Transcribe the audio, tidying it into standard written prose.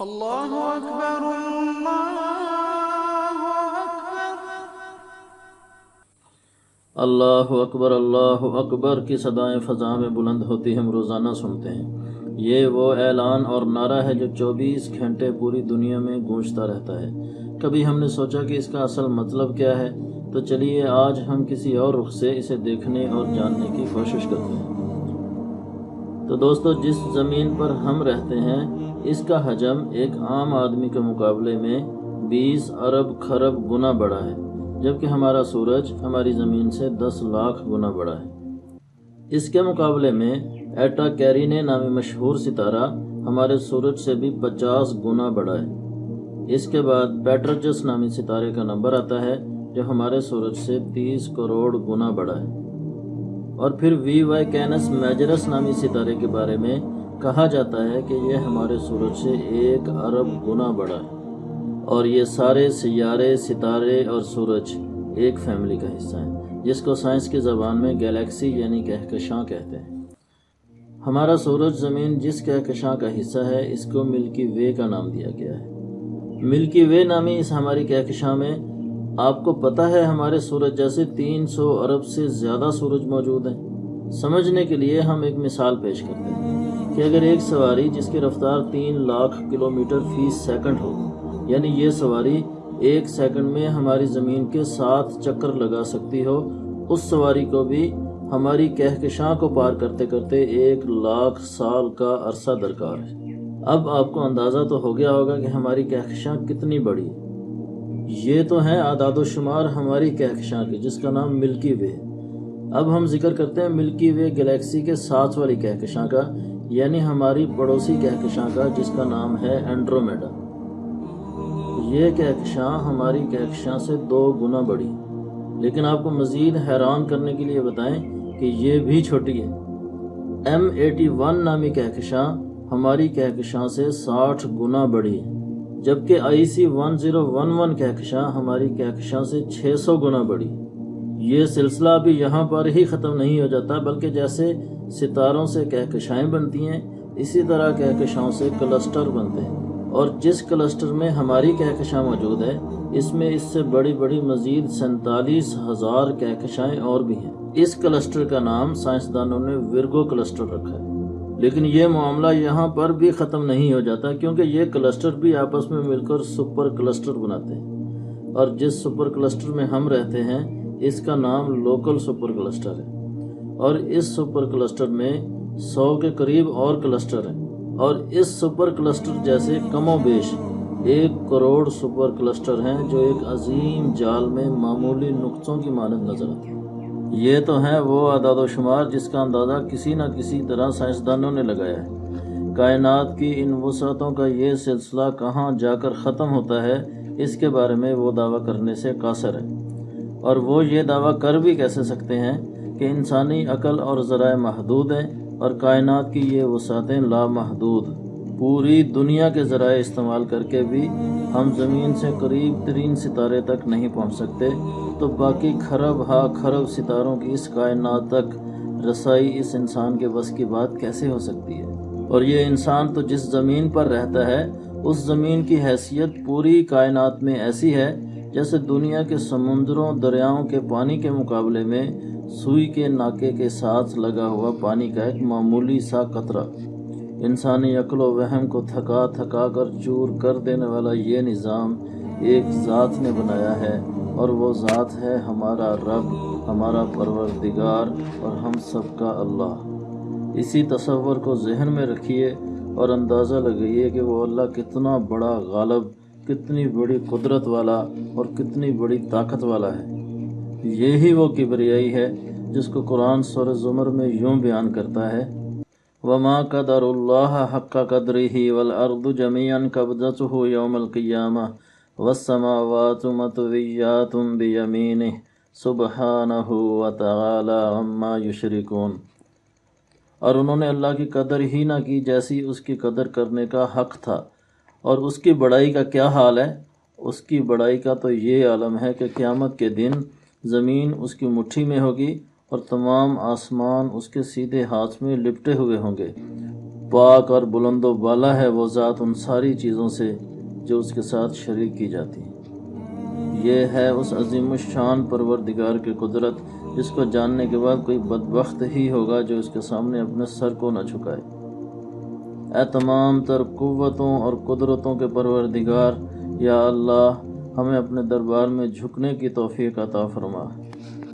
اللہ اکبر اللہ اکبر۔ اللہ اکبر اللہ اکبر کی صدائیں فضا میں بلند ہوتی ہم روزانہ سنتے ہیں۔ یہ وہ اعلان اور نعرہ ہے جو 24 گھنٹے پوری دنیا میں گونجتا رہتا ہے۔ کبھی ہم نے سوچا کہ اس کا اصل مطلب کیا ہے؟ تو چلیے آج ہم کسی اور رخ سے اسے دیکھنے اور جاننے کی کوشش کرتے ہیں۔ تو دوستو، جس زمین پر ہم رہتے ہیں اس کا حجم ایک عام آدمی کے مقابلے میں 20 ارب خرب گنا بڑا ہے، جبکہ ہمارا سورج ہماری زمین سے 10 لاکھ گنا بڑا ہے۔ اس کے مقابلے میں ایٹا کیرینے نامی مشہور ستارہ ہمارے سورج سے بھی 50 گنا بڑا ہے۔ اس کے بعد پیٹرجس نامی ستارے کا نمبر آتا ہے جو ہمارے سورج سے 30 کروڑ گنا بڑا ہے۔ اور پھر وی وائی کینس میجرس نامی ستارے کے بارے میں کہا جاتا ہے کہ یہ ہمارے سورج سے 1 ارب گنا بڑا ہے۔ اور یہ سارے سیارے، ستارے اور سورج ایک فیملی کا حصہ ہیں، جس کو سائنس کی زبان میں گیلیکسی یعنی کہکشاں کہتے ہیں۔ ہمارا سورج زمین جس کہکشاں کا حصہ ہے اس کو ملکی وے کا نام دیا گیا ہے۔ ملکی وے نامی اس ہماری کہکشاں میں آپ کو پتہ ہے ہمارے سورج جیسے 300 ارب سے زیادہ سورج موجود ہیں۔ سمجھنے کے لیے ہم ایک مثال پیش کرتے ہیں کہ اگر ایک سواری جس کی رفتار 3 لاکھ کلومیٹر فی سیکنڈ ہو، یعنی یہ سواری 1 سیکنڈ میں ہماری زمین کے 7 چکر لگا سکتی ہو، اس سواری کو بھی ہماری کہکشاں کو پار کرتے کرتے 1 لاکھ سال کا عرصہ درکار ہے۔ اب آپ کو اندازہ تو ہو گیا ہوگا کہ ہماری کہکشاں کتنی بڑی ہے۔ یہ تو ہیں اعداد و شمار ہماری کہکشاں کی، جس کا نام ملکی وے ہے۔ اب ہم ذکر کرتے ہیں ملکی وے گلیکسی کے ساتھ والی کہکشاں کا، یعنی ہماری پڑوسی کہکشاں کا، جس کا نام ہے اینڈرومیڈا۔ یہ کہکشاں ہماری کہکشاں سے 2 گنا بڑی، لیکن آپ کو مزید حیران کرنے کے لیے بتائیں کہ یہ بھی چھوٹی ہے۔ M81 نامی کہکشاں ہماری کہکشاں سے 60 گنا بڑی ہے، جبکہ IC 1011 کہکشاں ہماری کہکشاں سے 600 گنا بڑی۔ یہ سلسلہ بھی یہاں پر ہی ختم نہیں ہو جاتا، بلکہ جیسے ستاروں سے کہکشائیں بنتی ہیں، اسی طرح کہکشاؤں سے کلسٹر بنتے ہیں، اور جس کلسٹر میں ہماری کہکشاں موجود ہے اس میں اس سے بڑی بڑی مزید 47,000 کہکشائیں اور بھی ہیں۔ اس کلسٹر کا نام سائنسدانوں نے ورگو کلسٹر رکھا ہے۔ لیکن یہ معاملہ یہاں پر بھی ختم نہیں ہو جاتا، کیونکہ یہ کلسٹر بھی آپس میں مل کر سپر کلسٹر بناتے ہیں، اور جس سپر کلسٹر میں ہم رہتے ہیں اس کا نام لوکل سپر کلسٹر ہے، اور اس سپر کلسٹر میں 100 کے قریب اور کلسٹر ہیں، اور اس سپر کلسٹر جیسے کم و بیش 1 کروڑ سپر کلسٹر ہیں جو ایک عظیم جال میں معمولی نقطوں کی مانند نظر آتے ہیں۔ یہ تو ہیں وہ اعداد و شمار جس کا اندازہ کسی نہ کسی طرح سائنسدانوں نے لگایا ہے۔ کائنات کی ان وسعتوں کا یہ سلسلہ کہاں جا کر ختم ہوتا ہے، اس کے بارے میں وہ دعویٰ کرنے سے قاصر ہے۔ اور وہ یہ دعویٰ کر بھی کیسے سکتے ہیں کہ انسانی عقل اور ذرائع محدود ہیں، اور کائنات کی یہ وسعتیں لامحدود۔ پوری دنیا کے ذرائع استعمال کر کے بھی ہم زمین سے قریب ترین ستارے تک نہیں پہنچ سکتے، تو باقی کھرب ہا کھرب ستاروں کی اس کائنات تک رسائی اس انسان کے بس کی بات کیسے ہو سکتی ہے؟ اور یہ انسان تو جس زمین پر رہتا ہے اس زمین کی حیثیت پوری کائنات میں ایسی ہے جیسے دنیا کے سمندروں دریاؤں کے پانی کے مقابلے میں سوئی کے ناکے کے ساتھ لگا ہوا پانی کا ایک معمولی سا قطرہ۔ انسانی عقل و وہم کو تھکا تھکا کر چور کر دینے والا یہ نظام ایک ذات نے بنایا ہے، اور وہ ذات ہے ہمارا رب، ہمارا پروردگار اور ہم سب کا اللہ۔ اسی تصور کو ذہن میں رکھیے اور اندازہ لگائیے کہ وہ اللہ کتنا بڑا غالب، کتنی بڑی قدرت والا اور کتنی بڑی طاقت والا ہے۔ یہی وہ کبریائی ہے جس کو قرآن سورہ زمر میں یوں بیان کرتا ہے: وَمَا قَدَرُ اللَّهَ حَقَّ قَدْرِهِ وَالْأَرْضُ جَمِيعًا قَبْضَتُهُ يَوْمَ الْقِيَامَةِ وَالسَّمَاوَاتُ مَطْوِيَّاتٌ بِيَمِينِهِ سُبْحَانَهُ وَتَعَالَى عَمَّا يُشْرِكُونَ۔ اور انہوں نے اللہ کی قدر ہی نہ کی جیسی اس کی قدر کرنے کا حق تھا، اور اس کی بڑائی کا کیا حال ہے؟ اس کی بڑائی کا تو یہ عالم ہے کہ قیامت کے دن زمین اس کی مٹھی میں ہوگی اور تمام آسمان اس کے سیدھے ہاتھ میں لپٹے ہوئے ہوں گے۔ پاک اور بلند و بالا ہے وہ ذات ان ساری چیزوں سے جو اس کے ساتھ شریک کی جاتی ہیں۔ یہ ہے اس عظیم الشان پروردگار کی قدرت جس کو جاننے کے بعد کوئی بدبخت ہی ہوگا جو اس کے سامنے اپنے سر کو نہ جھکائے۔ اے تمام تر قوتوں اور قدرتوں کے پروردگار، یا اللہ ہمیں اپنے دربار میں جھکنے کی توفیق عطا فرما۔